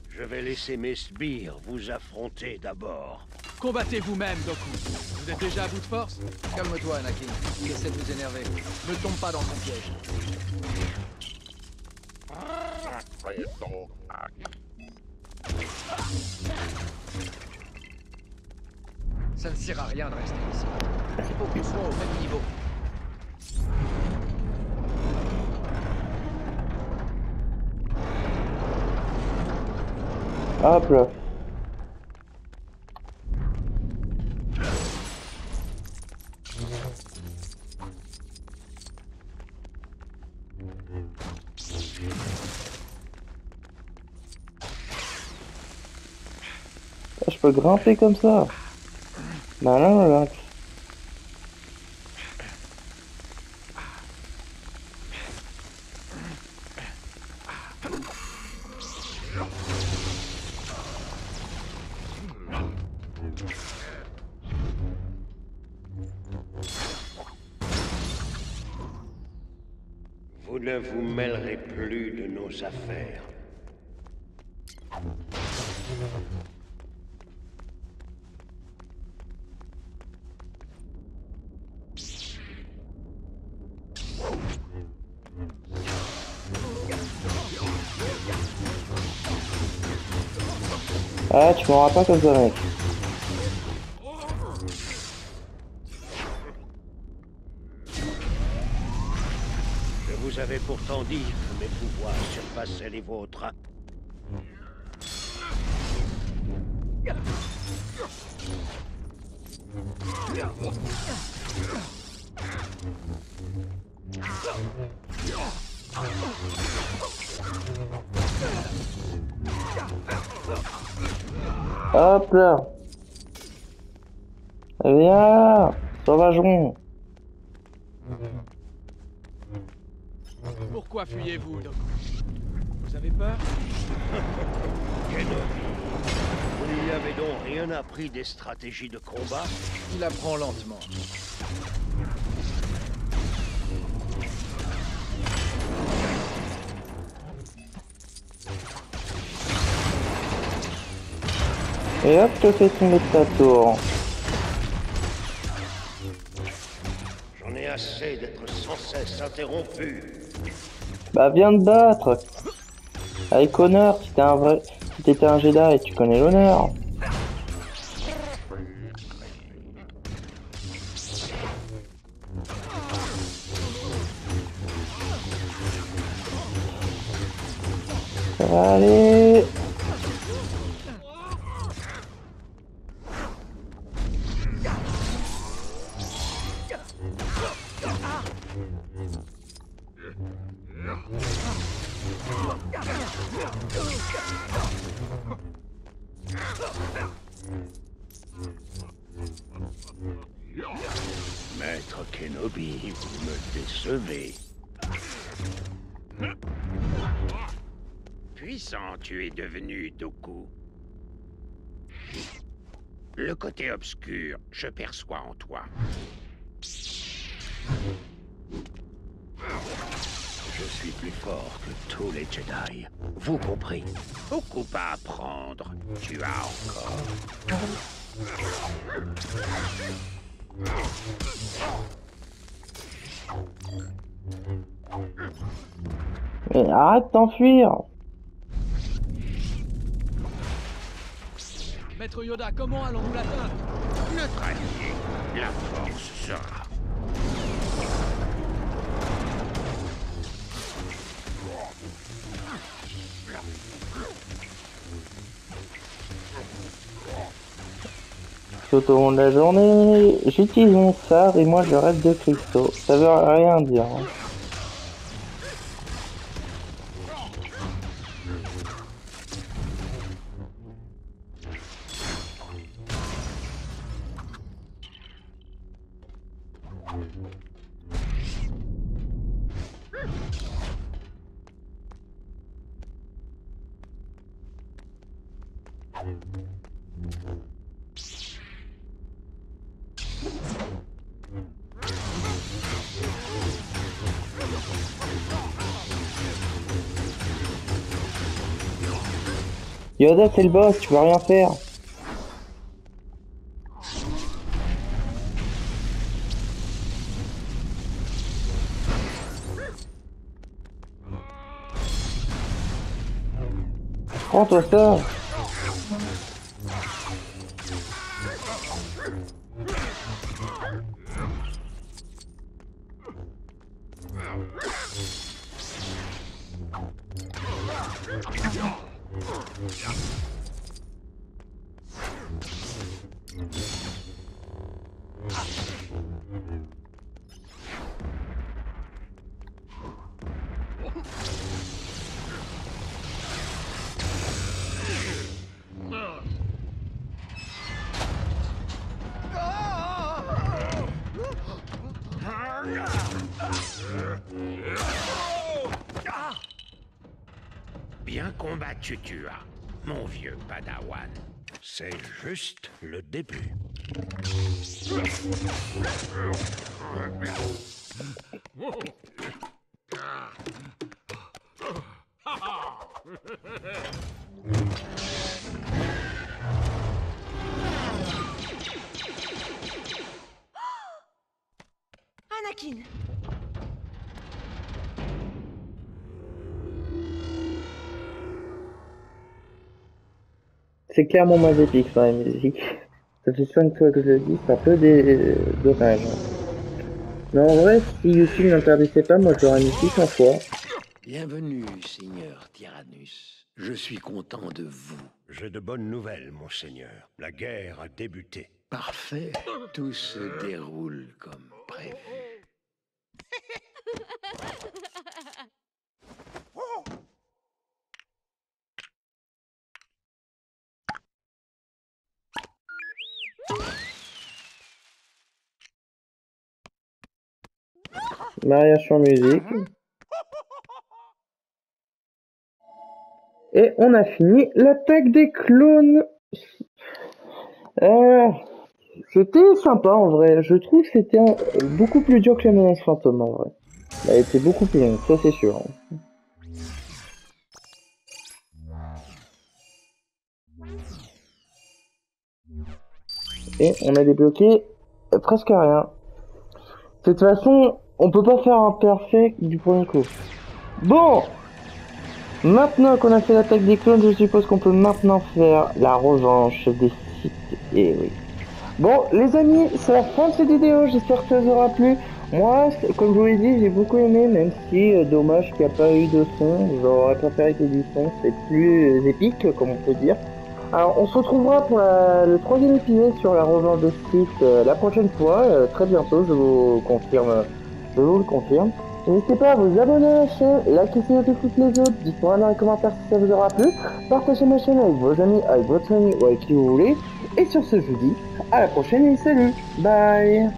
Je vais laisser mes sbires vous affronter d'abord. Combattez vous-même, Doku. Vous êtes déjà à bout de force? Calme-toi, Anakin. Il essaie de nous énerver. Ne tombe pas dans son piège. Ça ne sert à rien de rester ici. Il faut qu'on soit au même niveau. Hop là. Je peux grimper comme ça. Bah là, là. Vous ne vous mêlerez plus de nos affaires. Ah, tu m'auras pas comme ça, mec. Je vous avais pourtant dit que mes pouvoirs surpassaient les vôtres. Hop là. Viens, sauvageron. Pourquoi fuyez-vous, Doku? Vous avez peur? Kenobi, vous ne lui avez donc rien appris des stratégies de combat? Il apprend lentement. Et hop, je fais tomber de ta tour. J'en ai assez d'être sans cesse interrompu. Bah viens te battre. Avec honneur, si t'étais un Jedi, tu connais l'honneur. Ça va aller. Maître Kenobi, vous me décevez. Puissant tu es devenu, Dooku. Le côté obscur, je perçois en toi. Je suis plus fort que tous les Jedi. Vous compris. Beaucoup à apprendre. Tu as encore. Mais arrête de t'enfuir. Maître Yoda, comment allons-nous l'atteindre? Notre allié, la force sera. Tout au long de la journée, j'utilise mon sabre et moi je rêve de cristaux. Ça veut rien dire. Hein. Yoda, c'est le boss, tu peux rien faire. Prends-toi ça. Bien combattu tu as, mon vieux Padawan. C'est juste le début. Anakin! C'est clairement moins épique dans la musique. Ça fait 5 fois que je le dis, c'est un peu dommage. Mais en vrai, si YouTube n'interdisait pas, moi je l'aurais mis 600 fois. Bienvenue, Seigneur Tyrannus. Je suis content de vous. J'ai de bonnes nouvelles, mon seigneur. La guerre a débuté. Parfait. Tout se déroule comme prévu. Mariage sur musique. Et on a fini l'attaque des clones. C'était sympa en vrai. Je trouve que c'était beaucoup plus dur que la menace fantôme en vrai. Elle était beaucoup plus longue, ça c'est sûr. Et on a débloqué presque rien. De toute façon, on peut pas faire un perfect du premier coup. Bon, maintenant qu'on a fait l'attaque des clones, je suppose qu'on peut maintenant faire la revanche des Sith. Et oui. Bon, les amis, c'est la fin de cette vidéo. J'espère que ça vous aura plu. Moi, comme je vous l'ai dit, j'ai beaucoup aimé, même si dommage qu'il n'y a pas eu de son. J'aurais préféré qu'il y ait du son. C'est plus épique, comme on peut dire. Alors, on se retrouvera pour le troisième épisode sur la revanche de Sith la prochaine fois, très bientôt, je vous le confirme. N'hésitez pas à vous abonner à la chaîne, liker si vous avez toutes les autres, dites-moi dans les commentaires si ça vous aura plu, partagez ma chaîne avec vos amis, avec votre famille ou avec qui vous voulez. Et sur ce, je vous dis à la prochaine et salut, bye.